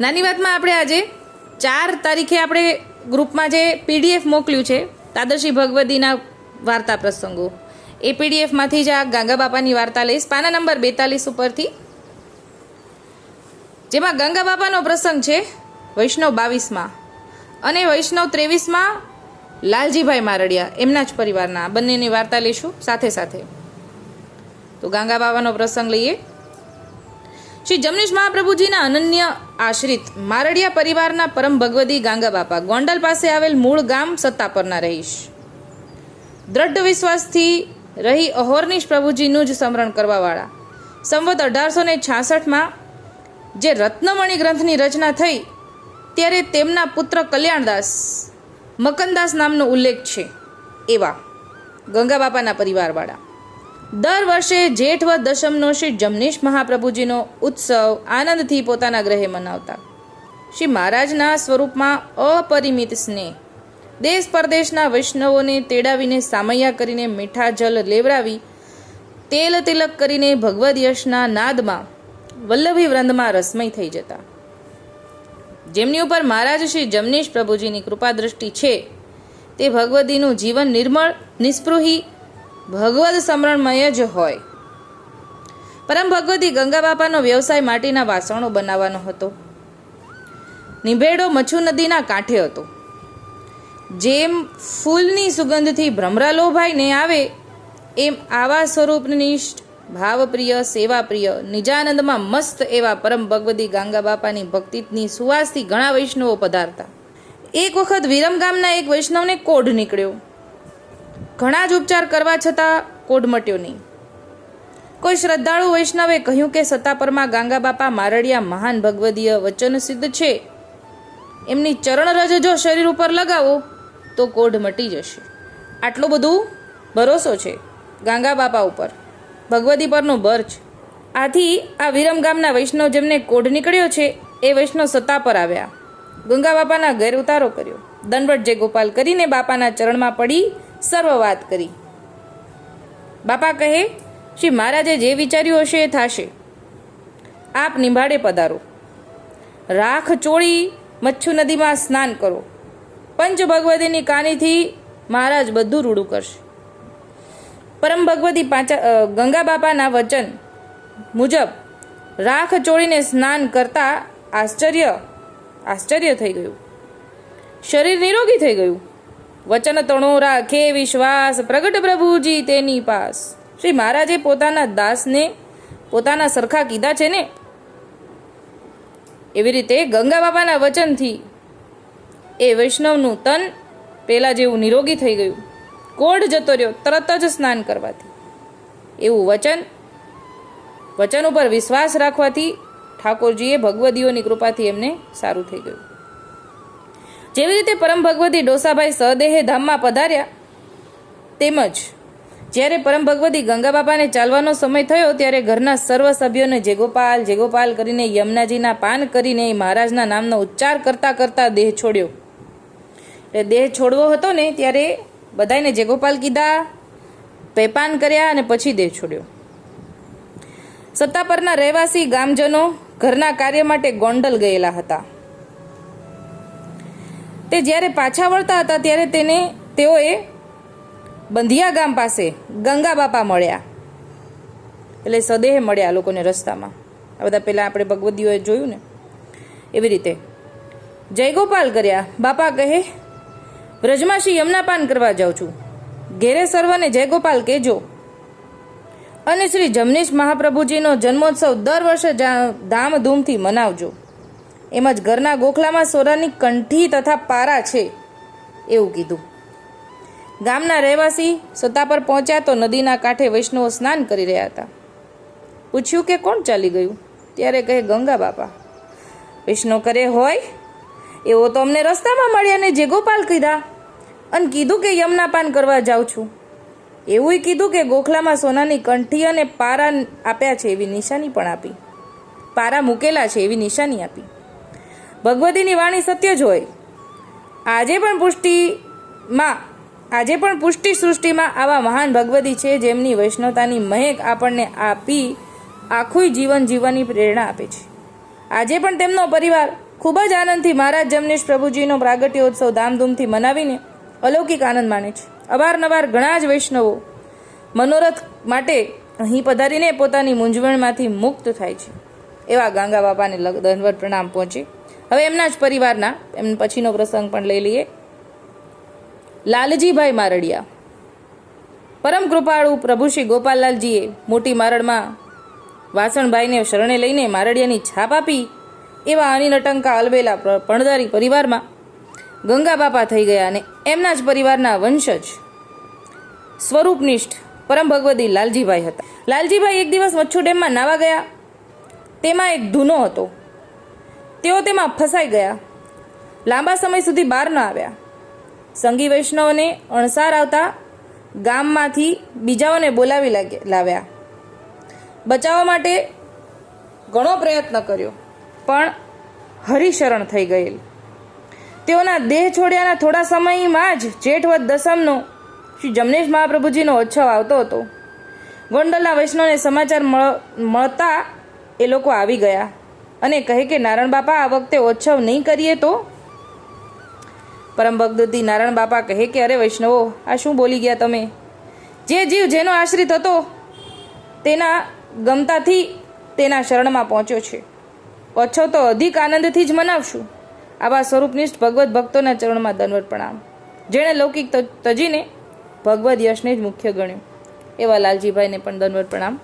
નાની વાતમાં આપણે આજે 4 તારીખે આપણે ગ્રુપમાં જે PDF મોકલ્યું છે તાદરશી ભગવદીના વાર્તા પ્રસંગો, એ PDFમાંથી જ આ ગાંગા બાપાની વાર્તા લઈશ, પાના નંબર 42 ઉપરથી, જેમાં ગાંગા બાપાનો પ્રસંગ છે વૈષ્ણવ 22માં અને વૈષ્ણવ 23માં લાલજીભાઈ મારડિયા, એમના જ પરિવારના. બંનેની વાર્તા લઈશું સાથે સાથે. તો ગાંગા બાપાનો પ્રસંગ લઈએ. શ્રી જમનેશ મહાપ્રભુજીના અનન્ય આશ્રિત મારડિયા પરિવારના પરમ ભગવદી ગાંગા બાપા ગોંડલ પાસે આવેલ મૂળ ગામ સત્તાપરના રહીશ. દ્રઢ વિશ્વાસથી રહી અહોરનિશ પ્રભુજીનું જ સ્મરણ કરવાવાળા સંવત 1866માં જે રત્નમણી ગ્રંથની રચના થઈ ત્યારે તેમના પુત્ર કલ્યાણદાસ મકનદાસ નામનો ઉલ્લેખ છે. એવા ગંગા બાપાના પરિવારવાળા દર વર્ષે જેઠ વદ દશમનો શ્રી જમનેશ મહાપ્રભુજીનો ઉત્સવ આનંદથી પોતાના ગ્રહે મનાવતા. શ્રી મહારાજના સ્વરૂપમાં અપરિમિત સ્નેહ, દેશ પરદેશના વૈષ્ણવોને તેડાવીને સામૈયા કરીને મીઠા જલ લેવડાવી તેલ તિલક કરીને ભગવદ યશના નાદમાં વલ્લભી વૃંદમાં રસમય થઈ જતા. જેમની ઉપર મહારાજ શ્રી જમનેશ પ્રભુજીની કૃપા દ્રષ્ટિ છે તે ભગવદીનું જીવન નિર્મળ નિસ્પૃહી ભગવદ સ્મરણમય જ હોય. પરમ ભગવતી ગંગા બાપાનો વ્યવસાય માટીના વાસણો બનાવવાનો હતો. નિભેડો મચ્છુ નદીના કાંઠે હતો. જેમ ફૂલની સુગંધથી ભ્રમરા લોભાઈને આવે એમ આવા સ્વરૂપનિષ્ઠ ભાવપ્રિય સેવાપ્રિય નિજાનંદમાં મસ્ત એવા પરમ ભગવતી ગાંગા બાપાની ભક્તિની સુવાસથી ઘણા વૈષ્ણવો પધારતા. એક વખત વિરમ ગામના એક વૈષ્ણવને કોઢ નીકળ્યો. ઘણા જ ઉપચાર કરવા છતાં કોઢ મટ્યો નહીં. કોઈ શ્રદ્ધાળુ વૈષ્ણવે કહ્યું કે સત્તાપરમાં ગાંગા બાપા મારડિયા મહાન ભગવદીય વચન સિદ્ધ છે, એમની ચરણરજ જો શરીર ઉપર લગાવો તો કોઢ મટી જશે. આટલો બધું ભરોસો છે ગાંગા બાપા ઉપર, ભગવદી પરનો બર છે. આથી આ વિરમ ગામના વૈષ્ણવ જેમને કોઢ નીકળ્યો છે એ વૈષ્ણવ સત્તા પર આવ્યા. ગંગા બાપાના ઘેર ઉતારો કર્યો. દંડવટ જે ગોપાલ કરીને બાપાના ચરણમાં પડી સર્વ વાત કરી. બાપા કહે, શ્રી મહારાજે જે વિચાર્યું હશે એ થશે. આપ નિંભાડે પધારો. રાખ ચોળી મચ્છુ નદીમાં સ્નાન કરો. પંચ ભગવતીની કાનીથી મહારાજ બધું રૂડું કરશે. પરમ ભગવતી ગંગા બાપાના વચન મુજબ રાખ ચોળીને સ્નાન કરતા આશ્ચર્ય થઈ ગયું. શરીર નિરોગી થઈ ગયું. વચન તણો રાખે વિશ્વાસ, પ્રગટ પ્રભુજી તેની પાસ. શ્રી મહારાજે પોતાના દાસને પોતાના સરખા કીધા છે ને, એવી રીતે ગંગા બાપાના વચનથી એ વૈષ્ણવનું તન પેલા જેવું નિરોગી થઈ ગયું. કોઢ જતો રહ્યો તરત જ સ્નાન કરવાથી. એવું વચન ઉપર વિશ્વાસ રાખવાથી ઠાકોરજીએ ભગવદીઓની કૃપાથી એમને સારું થઈ ગયું. જેવી રીતે પરમ ભગવતી ડોસાભાઈ સહદેહે ધામમાં પધાર્યા, તેમજ જ્યારે પરમ ભગવતી ગંગા બાપાને ચાલવાનો સમય થયો ત્યારે ઘરના સર્વ સભ્યોને જેગોપાલ જેગોપાલ કરીને યમુનાજીના પાન કરીને મહારાજના નામનો ઉચ્ચાર કરતા કરતા દેહ છોડ્યો. એટલે દેહ છોડવો હતો ને ત્યારે બધાને જેગોપાલ કીધા, પેપાન કર્યા અને પછી દેહ છોડ્યો. સત્તાપરના રહેવાસી ગામજનો ઘરના કાર્ય માટે ગોંડલ ગયેલા હતા. તે જ્યારે પાછા વળતા હતા ત્યારે તેઓએ બંધિયા ગામ પાસે ગંગા બાપા મળ્યા. એટલે સદેહ મળ્યા લોકોને રસ્તામાં. આ બધા પહેલાં આપણે ભગવદીઓએ જોયું ને એવી રીતે જયગોપાલ કર્યા. બાપા કહે, વ્રજમાં શ્રી યમુનાપાન કરવા જાઉં છું, ઘેરે સર્વને જયગોપાલ કહેજો. અને શ્રી જમનેશ મહાપ્રભુજીનો જન્મોત્સવ દર વર્ષે ધામધૂમથી મનાવજો. એમ જ ઘરના ગોખલામાં સોરાની કંઠી તથા પારા છે એવું કીધું. ગામના રહેવાસી સત્તા પર પહોંચ્યા તો નદીના કાંઠે વૈષ્ણવો સ્નાન કરી રહ્યા હતા. પૂછ્યું કે કોણ ચાલી ગયું? ત્યારે કહે, ગંગા બાપા. વૈષ્ણવ કરે, હોય એવો તો અમને રસ્તામાં મળ્યા ને જે ગોપાલ કીધા અને કીધું કે યમુનાપાન કરવા જાઉં છું. એવું કીધું કે ગોખલામાં સોનાની કંઠી અને પારા આપ્યા છે એવી નિશાની પણ આપી. પારા મૂકેલા છે એવી નિશાની આપી. ભગવતીની વાણી સત્ય જ હોય. આજે પણ પુષ્ટિ સૃષ્ટિમાં આવા મહાન ભગવતી છે જેમની વૈષ્ણવતાની મહેક આપણને આપી આખું જીવન જીવવાની પ્રેરણા આપે છે. આજે પણ તેમનો પરિવાર ખૂબ જ આનંદથી મહારાજ જમનેશ પ્રભુજીનો પ્રાગટ્યોત્સવ ધામધૂમથી મનાવીને અલૌકિક આનંદ માણે છે. અવારનવાર ઘણા જ વૈષ્ણવો મનોરથ માટે અહીં પધારીને પોતાની મૂંઝવણમાંથી મુક્ત થાય છે. એવા ગાંગા બાપાને દંડવત પ્રણામ પહોંચે. હવે એમના જ પરિવારના એમ પછીનો પ્રસંગ પણ લઈ લઈએ. લાલજીભાઈ મારડિયા. પરમ કૃપાળુ પ્રભુ શ્રી ગોપાલલાલજીએ મોટી મારડમાં વાસણભાઈને શરણે લઈને મારડિયાની છાપ આપી એવા અનિનટંકા અલબેલા પણદારી પરિવારમાં ગંગા બાપા થઈ ગયા અને એમના જ પરિવારના વંશજ સ્વરૂપનિષ્ઠ પરમ ભગવદી લાલજીભાઈ હતા. લાલજીભાઈ એક દિવસ મચ્છુ ડેમમાં નાવા ગયા. તેમાં એક ધૂનો હતો. તેઓ તેમાં ફસાઈ ગયા. લાંબા સમય સુધી બહાર ન આવ્યા. સંગી વૈષ્ણવને અણસાર આવતા ગામમાંથી બીજાઓને બોલાવી લાવ્યા. બચાવવા માટે ઘણો પ્રયત્ન કર્યો, પણ હરિશરણ થઈ ગયેલ. તેઓના દેહ છોડ્યાના થોડા સમયમાં જ જેઠવદ દસમનો શ્રી જમનેશ મહાપ્રભુજીનો ઉત્સવ આવતો હતો. ગોંડલના વૈષ્ણવને સમાચાર મળતા એ લોકો આવી ગયા અને કહે કે નારાયણ બાપા આ વખતે ઉત્સવ નહીં કરીએ તો? પરમ ભગવતી નારાયણ બાપા કહે કે અરે વૈષ્ણવો, આ શું બોલી ગયા તમે? જે જીવ જેનો આશ્રિત હતો તેના ગમતાથી તેના શરણમાં પહોંચ્યો છે. ઉત્સવ તો અધિક આનંદથી જ મનાવશું. આવા સ્વરૂપનિષ્ઠ ભગવત ભક્તોના ચરણમાં દંડવત પ્રણામ, જેણે લૌકિક તજીને ભગવદ યશને જ મુખ્ય ગણ્યું. એવા લાલજીભાઈને પણ દંડવત પ્રણામ.